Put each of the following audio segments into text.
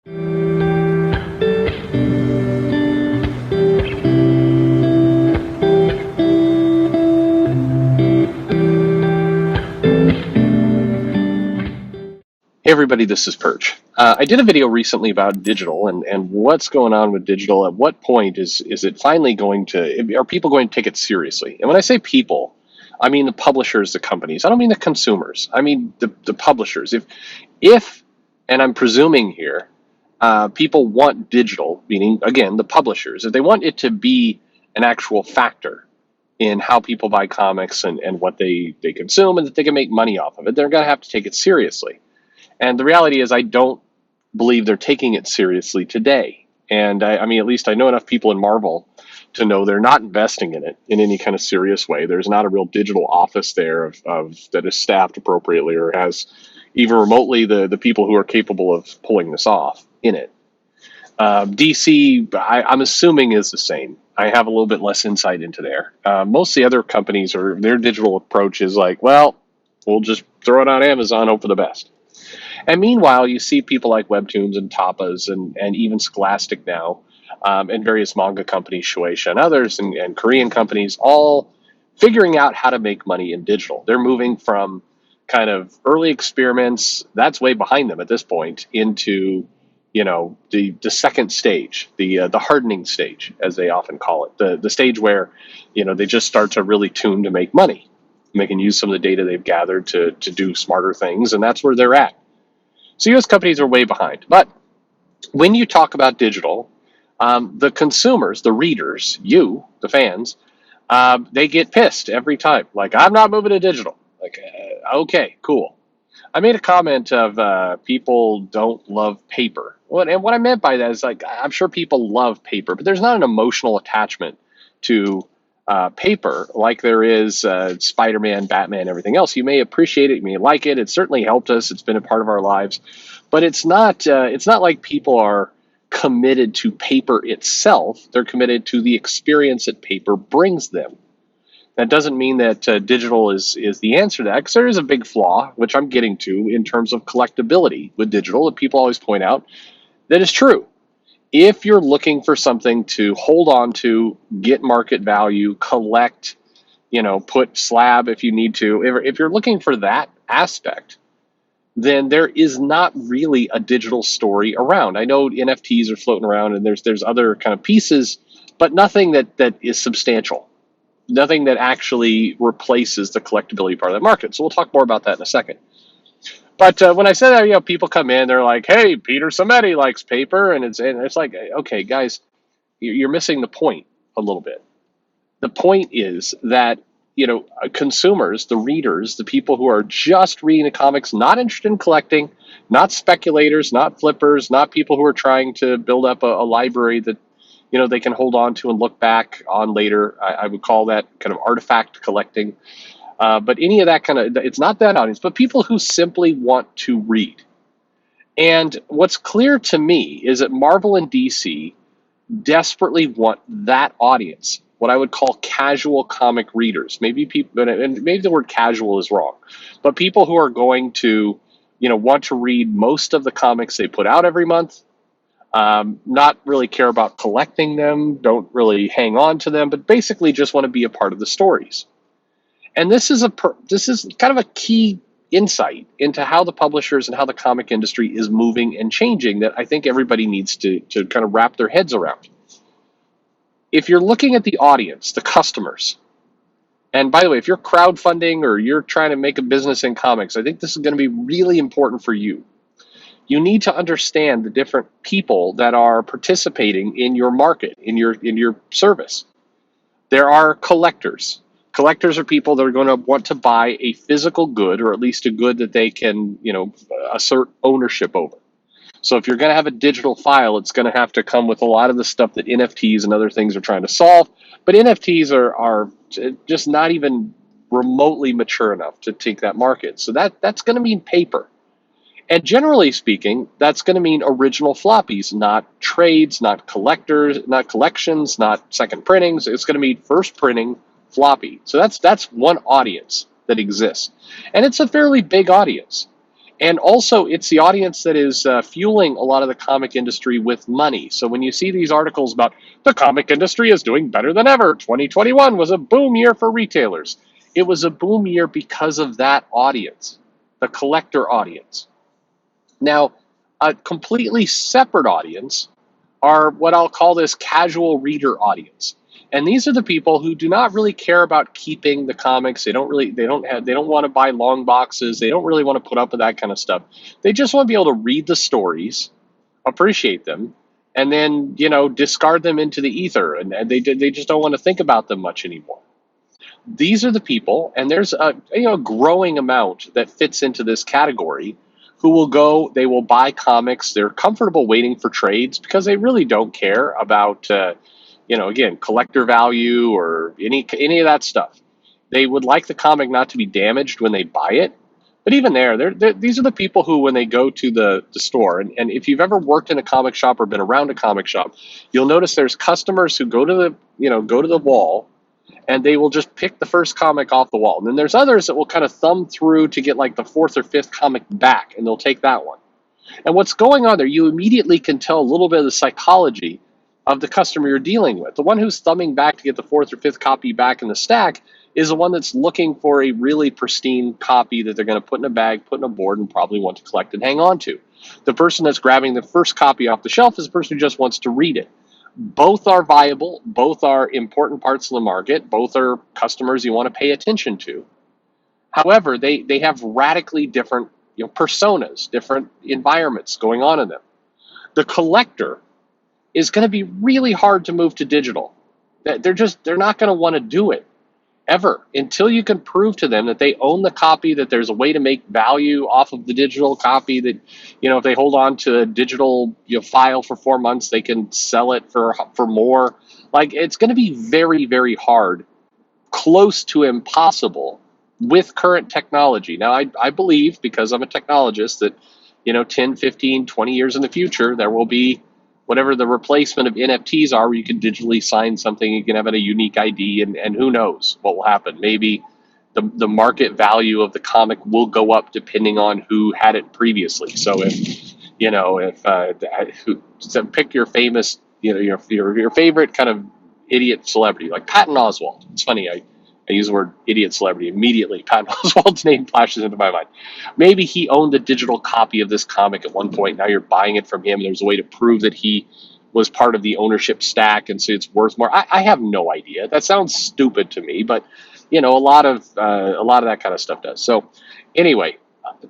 Hey everybody, this is Perch. I did a video recently about digital and what's going on with digital. At what point is it finally going to, are people going to take it seriously? And when I say people, I mean the publishers, the companies. I don't mean the consumers. I mean the publishers. If, and I'm presuming here, people want digital, meaning again, the publishers, if they want it to be an actual factor in how people buy comics and what they consume and that they can make money off of it, they're going to have to take it seriously. And the reality is, I don't believe they're taking it seriously today. And I mean, at least I know enough people in Marvel to know they're not investing in it in any kind of serious way. There's not a real digital office there of that is staffed appropriately or has even remotely the people who are capable of pulling this off in it. DC, I'm assuming, is the same. I have a little bit less insight into there. Most of the other companies, or their digital approach is like, well, we'll just throw it on Amazon, hope for the best. And meanwhile, you see people like Webtoons and Tapas and even Scholastic now, and various manga companies, Shueisha and others, and Korean companies, all figuring out how to make money in digital. They're moving from kind of early experiments, that's way behind them at this point, into the second stage, the hardening stage, as they often call it, the stage where they just start to really tune to make money. And they can use some of the data they've gathered to do smarter things, and that's where they're at. So US companies are way behind. But when you talk about digital, the consumers, the readers, you, the fans, they get pissed every time. Like, I'm not moving to digital. Like, okay, cool. I made a comment of people don't love paper. And what I meant by that is, like, I'm sure people love paper, but there's not an emotional attachment to paper like there is Spider-Man, Batman, everything else. You may appreciate it, you may like it. It's certainly helped us. It's been a part of our lives, but it's not like people are committed to paper itself. They're committed to the experience that paper brings them. That doesn't mean that digital is the answer to that, because there is a big flaw, which I'm getting to, in terms of collectability with digital that people always point out. That is true. If you're looking for something to hold on to, get market value, collect, put slab if you need to, if you're looking for that aspect, then there is not really a digital story around. I know NFTs are floating around and there's other kind of pieces, but nothing that is substantial. Nothing that actually replaces the collectability part of the market. So we'll talk more about that in a second. But when I said that, people come in, they're like, "Hey, Peter Samedi likes paper," and it's like, okay, guys, you're missing the point a little bit. The point is that consumers, the readers, the people who are just reading the comics, not interested in collecting, not speculators, not flippers, not people who are trying to build up a library that they can hold on to and look back on later. I would call that kind of artifact collecting. But any of that it's not that audience, but people who simply want to read. And what's clear to me is that Marvel and DC desperately want that audience, what I would call casual comic readers. Maybe people, and maybe the word casual is wrong, but people who are going to, want to read most of the comics they put out every month, not really care about collecting them, don't really hang on to them, but basically just want to be a part of the stories. And this is kind of a key insight into how the publishers and how the comic industry is moving and changing that I think everybody needs to kind of wrap their heads around. If you're looking at the audience, the customers, and by the way, if you're crowdfunding or you're trying to make a business in comics, I think this is going to be really important for you. You need to understand the different people that are participating in your market, in your service. There are collectors. Collectors are people that are going to want to buy a physical good, or at least a good that they can, assert ownership over. So if you're going to have a digital file, it's going to have to come with a lot of the stuff that NFTs and other things are trying to solve. But NFTs are just not even remotely mature enough to take that market. So that's going to mean paper. And generally speaking, that's going to mean original floppies, not trades, not collectors, not collections, not second printings. It's going to mean first printing floppy. So that's one audience that exists. And it's a fairly big audience. And also, it's the audience that is fueling a lot of the comic industry with money. So when you see these articles about the comic industry is doing better than ever, 2021 was a boom year for retailers. It was a boom year because of that audience, the collector audience. Now, a completely separate audience are what I'll call this casual reader audience. And these are the people who do not really care about keeping the comics. They don't want to buy long boxes. They don't really want to put up with that kind of stuff. They just want to be able to read the stories, appreciate them, and then, discard them into the ether. And they just don't want to think about them much anymore. These are the people, and there's a growing amount that fits into this category, who will go, they will buy comics, they're comfortable waiting for trades because they really don't care about again, collector value or any of that stuff. They would like the comic not to be damaged when they buy it. But even these are the people who, when they go to the store, and if you've ever worked in a comic shop or been around a comic shop, you'll notice there's customers who go to the wall, and they will just pick the first comic off the wall. And then there's others that will kind of thumb through to get like the fourth or fifth comic back, and they'll take that one. And what's going on there, you immediately can tell a little bit of the psychology of the customer you're dealing with. The one who's thumbing back to get the fourth or fifth copy back in the stack is the one that's looking for a really pristine copy that they're going to put in a bag, put in a board, and probably want to collect and hang on to. The person that's grabbing the first copy off the shelf is the person who just wants to read it. Both are viable, both are important parts of the market, both are customers you want to pay attention to. However, they have radically different personas, different environments going on in them. The collector is going to be really hard to move to digital. They're not going to want to do it ever until you can prove to them that they own the copy, that there's a way to make value off of the digital copy, that if they hold on to a digital file for 4 months, they can sell it for more. Like, it's going to be very, very hard, close to impossible with current technology. Now, I believe, because I'm a technologist, that 10, 15, 20 years in the future, there will be whatever the replacement of NFTs are, where you can digitally sign something, you can have a unique ID, and who knows what will happen. Maybe the market value of the comic will go up depending on who had it previously. So so pick your famous, your favorite kind of idiot celebrity, like Patton Oswalt. It's funny, I use the word idiot celebrity immediately. Patton Oswalt's name flashes into my mind. Maybe he owned a digital copy of this comic at one point. Now you're buying it from him. There's a way to prove that he was part of the ownership stack, and so it's worth more. I have no idea. That sounds stupid to me, but a lot of that kind of stuff does. So anyway,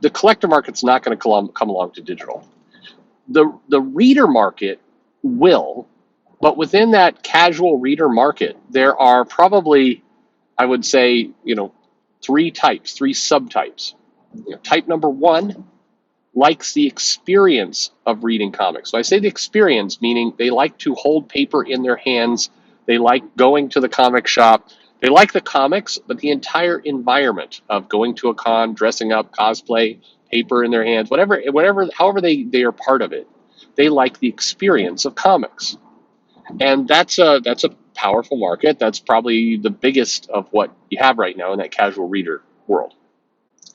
the collector market's not going to come along to digital. The reader market will, but within that casual reader market, there are probably, I would say, three subtypes. Type number one likes the experience of reading comics. So I say the experience, meaning they like to hold paper in their hands. They like going to the comic shop. They like the comics, but the entire environment of going to a con, dressing up, cosplay, paper in their hands, however they are part of it, they like the experience of comics. And that's a powerful market. That's probably the biggest of what you have right now in that casual reader world.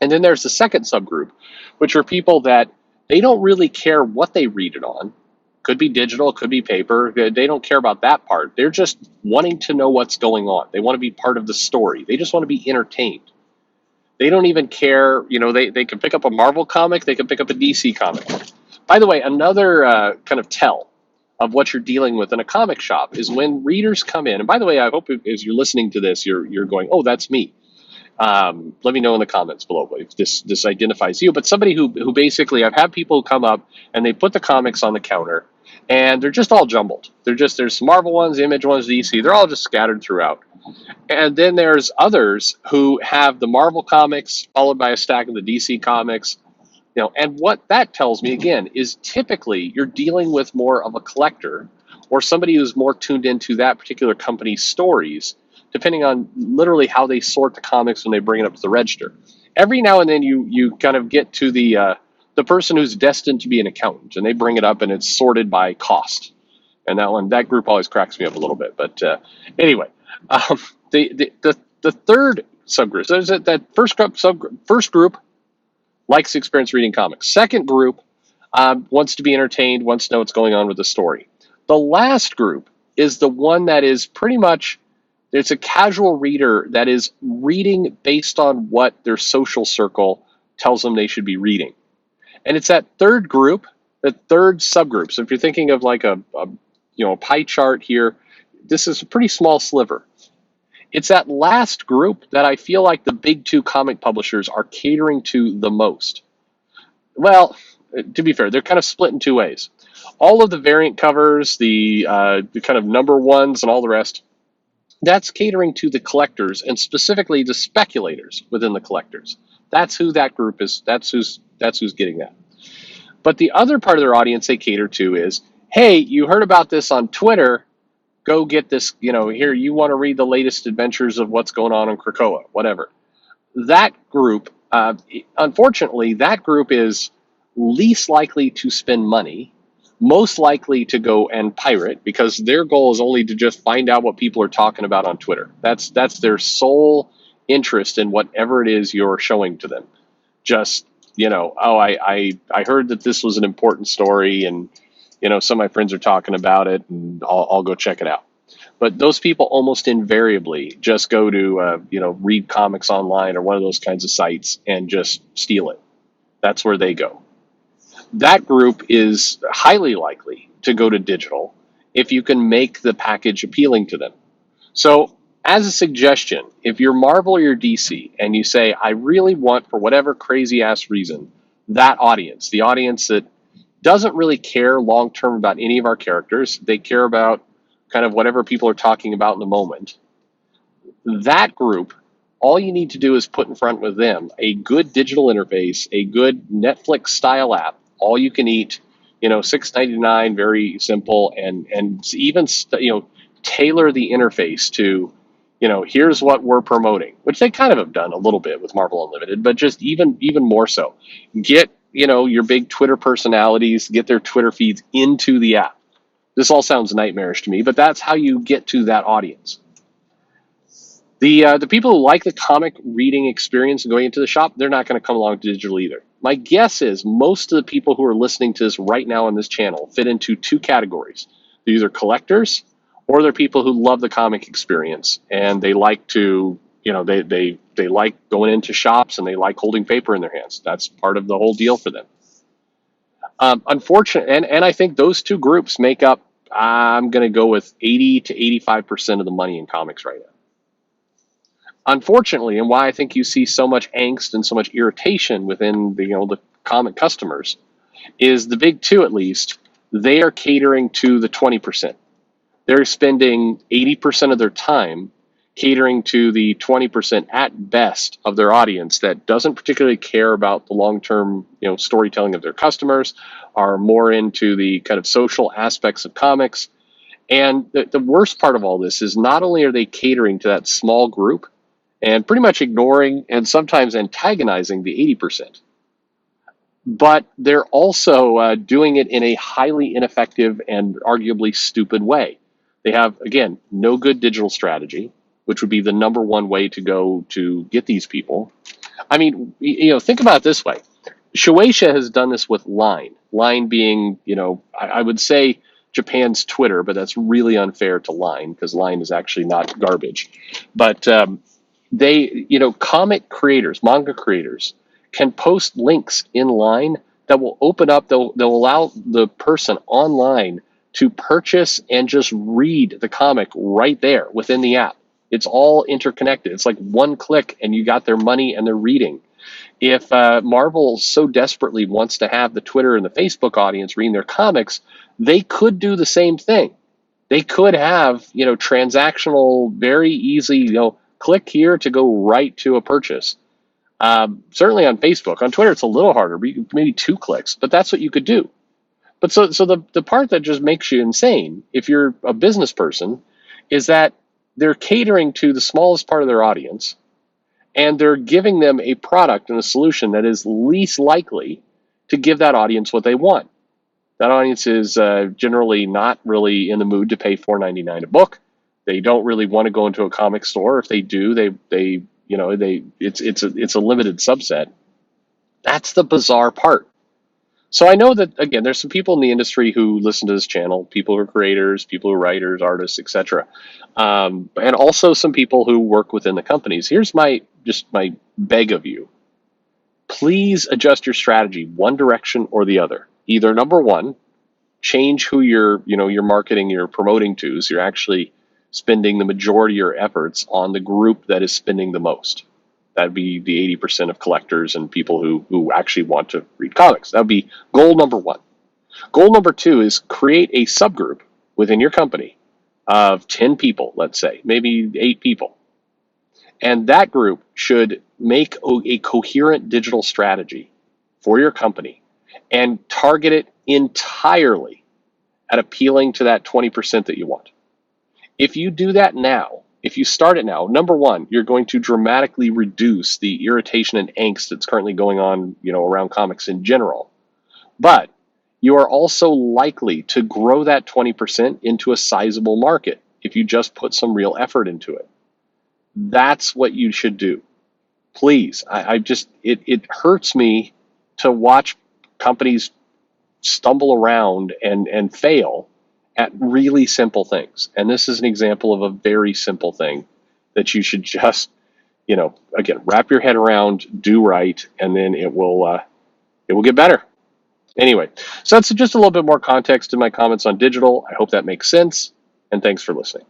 And then there's the second subgroup, which are people that they don't really care what they read it on. Could be digital, could be paper. They don't care about that part. They're just wanting to know what's going on. They want to be part of the story. They just want to be entertained. They don't even care. They can pick up a Marvel comic. They can pick up a DC comic. By the way, another kind of tell of what you're dealing with in a comic shop is when readers come in. And by the way, I hope as you're listening to this, you're going, oh, that's me. Let me know in the comments below if this identifies you. But somebody who basically, I've had people come up and they put the comics on the counter, and they're just all jumbled. There's some Marvel ones, Image ones, DC. They're all just scattered throughout. And then there's others who have the Marvel comics followed by a stack of the DC comics. And what that tells me, again, is typically you're dealing with more of a collector or somebody who's more tuned into that particular company's stories, depending on literally how they sort the comics when they bring it up to the register. Every now and then you kind of get to the person who's destined to be an accountant, and they bring it up and it's sorted by cost. And that group always cracks me up a little bit. But anyway, the third subgroup, so that first group likes the experience reading comics. Second group wants to be entertained, wants to know what's going on with the story. The last group is the one that is pretty much, it's a casual reader that is reading based on what their social circle tells them they should be reading. And it's that third group, the third subgroup. So if you're thinking of like a pie chart here, this is a pretty small sliver. It's that last group that I feel like the big two comic publishers are catering to the most. Well, to be fair, they're kind of split in two ways. All of the variant covers, the kind of number ones and all the rest, that's catering to the collectors and specifically the speculators within the collectors. That's who that group is. That's who's getting that. But the other part of their audience they cater to is, hey, you heard about this on Twitter. Go get this, here, you want to read the latest adventures of what's going on in Krakoa, whatever. That group, unfortunately, that group is least likely to spend money, most likely to go and pirate, because their goal is only to just find out what people are talking about on Twitter. That's their sole interest in whatever it is you're showing to them. Just, I heard that this was an important story, and some of my friends are talking about it, and I'll go check it out. But those people almost invariably just go to read comics online or one of those kinds of sites and just steal it. That's where they go. That group is highly likely to go to digital if you can make the package appealing to them. So as a suggestion, if you're Marvel or you're DC and you say, I really want, for whatever crazy ass reason, that audience, the audience that doesn't really care long term about any of our characters, they care about kind of whatever people are talking about in the moment. That group, all you need to do is put in front with them a good digital interface, a good Netflix style app, all you can eat, $6.99, very simple, and even tailor the interface to, here's what we're promoting, which they kind of have done a little bit with Marvel Unlimited, but just even more so. Get, your big Twitter personalities, get their Twitter feeds into the app. This all sounds nightmarish to me, but that's how you get to that audience. The people who like the comic reading experience and going into the shop, they're not going to come along to digital either. My guess is most of the people who are listening to this right now on this channel fit into two categories. They're either collectors or they're people who love the comic experience and they like to, they like going into shops and they like holding paper in their hands. That's part of the whole deal for them. Unfortunately, and I think those two groups make up, I'm going to go with 80 to 85% of the money in comics right now. Unfortunately, and why I think you see so much angst and so much irritation within the comic customers, is the big two at least, they are catering to the 20%. They're spending 80% of their time catering to the 20% at best of their audience that doesn't particularly care about the long-term storytelling of their customers, are more into the kind of social aspects of comics. And the worst part of all this is not only are they catering to that small group and pretty much ignoring and sometimes antagonizing the 80%, but they're also doing it in a highly ineffective and arguably stupid way. They have, again, no good digital strategy, which would be the number one way to go to get these people. I mean, think about it this way. Shueisha has done this with Line. Line being, I would say Japan's Twitter, but that's really unfair to Line because Line is actually not garbage. But they, comic creators, manga creators can post links in Line that will open up, they'll allow the person online to purchase and just read the comic right there within the app. It's all interconnected. It's like one click and you got their money and their reading. If Marvel so desperately wants to have the Twitter and the Facebook audience reading their comics, they could do the same thing. They could have, transactional, very easy, click here to go right to a purchase. Certainly on Facebook. On Twitter, it's a little harder, maybe 2 clicks, but that's what you could do. But so the part that just makes you insane, if you're a business person, is that they're catering to the smallest part of their audience, and they're giving them a product and a solution that is least likely to give that audience what they want. That audience is generally not really in the mood to pay $4.99 a book. They don't really want to go into a comic store. If they do, it's a limited subset. That's the bizarre part. So I know that, again, there's some people in the industry who listen to this channel, people who are creators, people who are writers, artists, etc., and also some people who work within the companies. Here's my beg of you: please adjust your strategy one direction or the other. Either number one, change who you're marketing, you're promoting to, so you're actually spending the majority of your efforts on the group that is spending the most. That'd be the 80% of collectors and people who actually want to read comics. That would be goal number one. Goal number two is create a subgroup within your company of 10 people, let's say, maybe 8 people. And that group should make a coherent digital strategy for your company and target it entirely at appealing to that 20% that you want. If you do that now, if you start it now, number one, you're going to dramatically reduce the irritation and angst that's currently going on, around comics in general. But you are also likely to grow that 20% into a sizable market if you just put some real effort into it. That's what you should do. Please, it hurts me to watch companies stumble around and fail at really simple things. And this is an example of a very simple thing that you should just, again, wrap your head around, do right, and then it will get better. Anyway, so that's just a little bit more context in my comments on digital. I hope that makes sense, and thanks for listening.